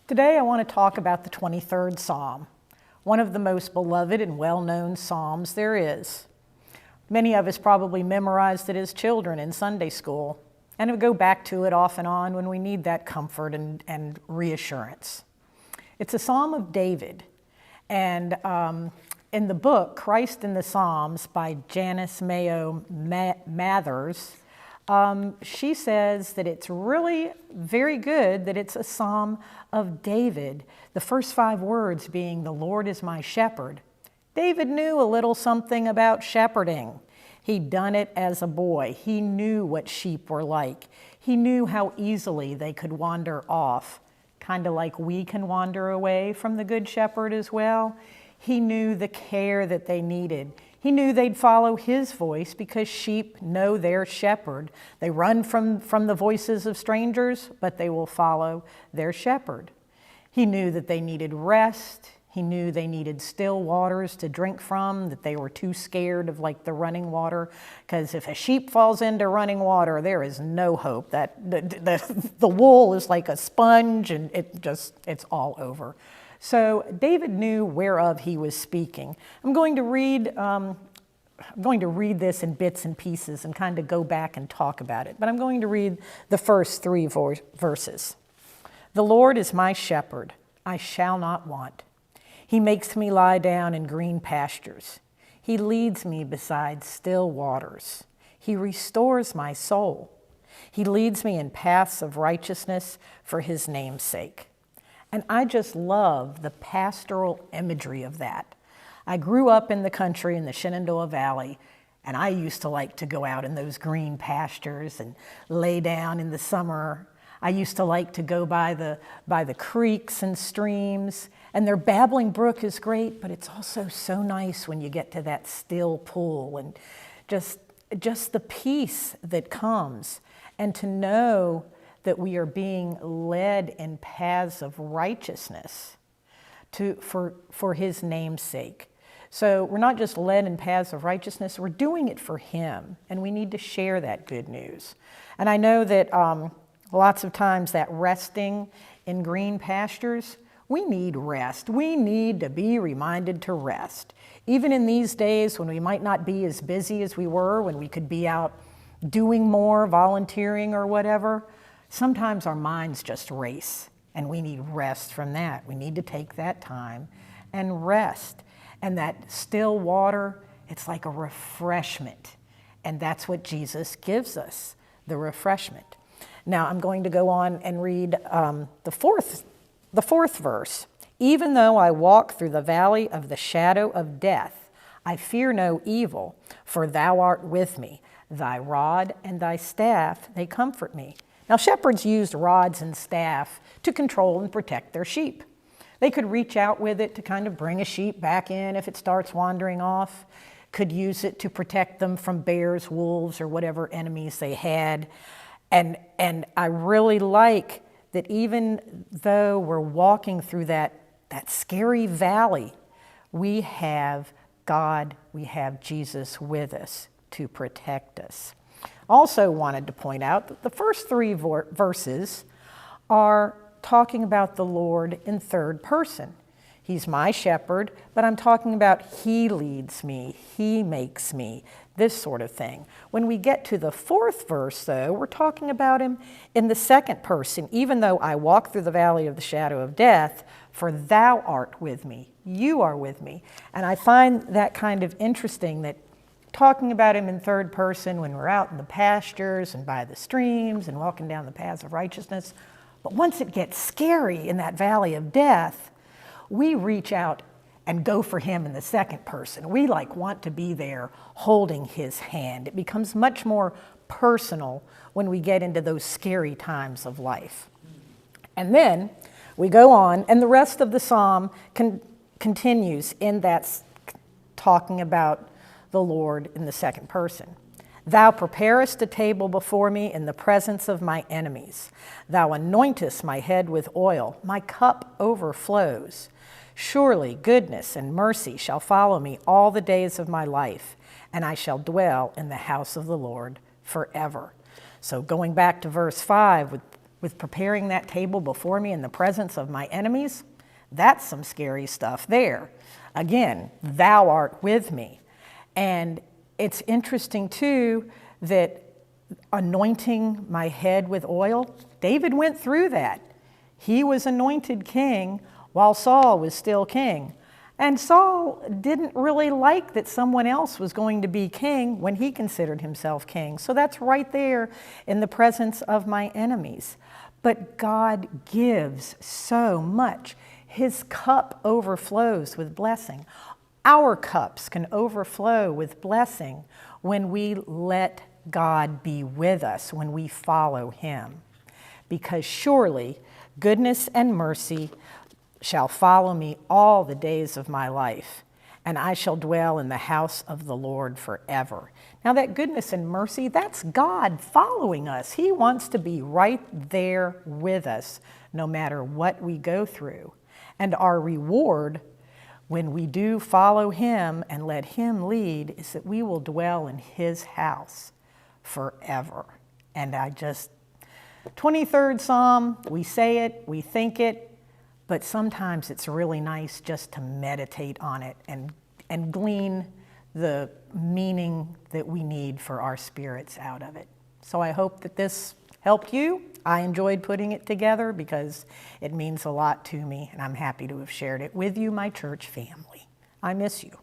Today I want to talk about the 23rd Psalm, one of the most beloved and well-known Psalms there is. Many of us probably memorized it as children in Sunday school, and we go back to it off and on when we need that comfort and reassurance. It's a Psalm of David, and in the book, Christ in the Psalms by Janice Mayo Mathers, she says that it's really very good that it's a Psalm of David, the first 5 words being, "The Lord is my shepherd." David knew a little something about shepherding. He'd done it as a boy. He knew what sheep were like. He knew how easily they could wander off, kind of like we can wander away from the Good Shepherd as well. He knew the care that they needed. He knew they'd follow his voice because sheep know their shepherd. They run from the voices of strangers, but they will follow their shepherd. He knew that they needed rest. He knew they needed still waters to drink from, that they were too scared of like the running water, because if a sheep falls into running water, there is no hope. That the wool is like a sponge and it's all over. So David knew whereof he was speaking. I'm going to read this in bits and pieces and kind of go back and talk about it. But I'm going to read the first 3 verses. "The Lord is my shepherd, I shall not want. He makes me lie down in green pastures. He leads me beside still waters. He restores my soul. He leads me in paths of righteousness for his name's sake." And I just love the pastoral imagery of that. I grew up in the country in the Shenandoah Valley, and I used to like to go out in those green pastures and lay down in the summer. I used to like to go by the creeks and streams, and their babbling brook is great, but it's also so nice when you get to that still pool and just the peace that comes, and to know that we are being led in paths of righteousness for his name's sake. So we're not just led in paths of righteousness, we're doing it for him, and we need to share that good news. And I know that lots of times that resting in green pastures, we need rest. We need to be reminded to rest. Even in these days when we might not be as busy as we were, when we could be out doing more, volunteering or whatever, sometimes our minds just race, and we need rest from that. We need to take that time and rest. And that still water, it's like a refreshment. And that's what Jesus gives us, the refreshment. Now I'm going to go on and read the fourth verse. "Even though I walk through the valley of the shadow of death, I fear no evil, for thou art with me. Thy rod and thy staff, they comfort me." Now, shepherds used rods and staff to control and protect their sheep. They could reach out with it to kind of bring a sheep back in if it starts wandering off, could use it to protect them from bears, wolves, or whatever enemies they had. And I really like that even though we're walking through that scary valley, we have God, we have Jesus with us to protect us. Also wanted to point out that the first 3 verses are talking about the Lord in third person. He's my shepherd, but I'm talking about he leads me, he makes me, this sort of thing. When we get to the 4th verse, though, we're talking about him in the second person. "Even though I walk through the valley of the shadow of death, for thou art with me, you are with me." And I find that kind of interesting, that talking about him in third person when we're out in the pastures and by the streams and walking down the paths of righteousness. But once it gets scary in that valley of death, we reach out and go for him in the second person. We want to be there holding his hand. It becomes much more personal when we get into those scary times of life. And then we go on, and the rest of the psalm continues in that talking about the Lord in the second person. "Thou preparest a table before me in the presence of my enemies. Thou anointest my head with oil. My cup overflows. Surely goodness and mercy shall follow me all the days of my life, and I shall dwell in the house of the Lord forever." So going back to verse 5 with with preparing that table before me in the presence of my enemies. That's some scary stuff there. Again, thou art with me. And it's interesting too that anointing my head with oil, David went through that. He was anointed king while Saul was still king. And Saul didn't really like that someone else was going to be king when he considered himself king. So that's right there in the presence of my enemies. But God gives so much. His cup overflows with blessing. Our cups can overflow with blessing when we let God be with us, when we follow him. Because surely goodness and mercy shall follow me all the days of my life, and I shall dwell in the house of the Lord forever. Now that goodness and mercy, that's God following us. He wants to be right there with us, no matter what we go through. And our reward, when we do follow him and let him lead, is that we will dwell in his house forever. And 23rd Psalm, we say it, we think it, but sometimes it's really nice just to meditate on it and glean the meaning that we need for our spirits out of it. So I hope that this helped you. I enjoyed putting it together because it means a lot to me, and I'm happy to have shared it with you, my church family. I miss you.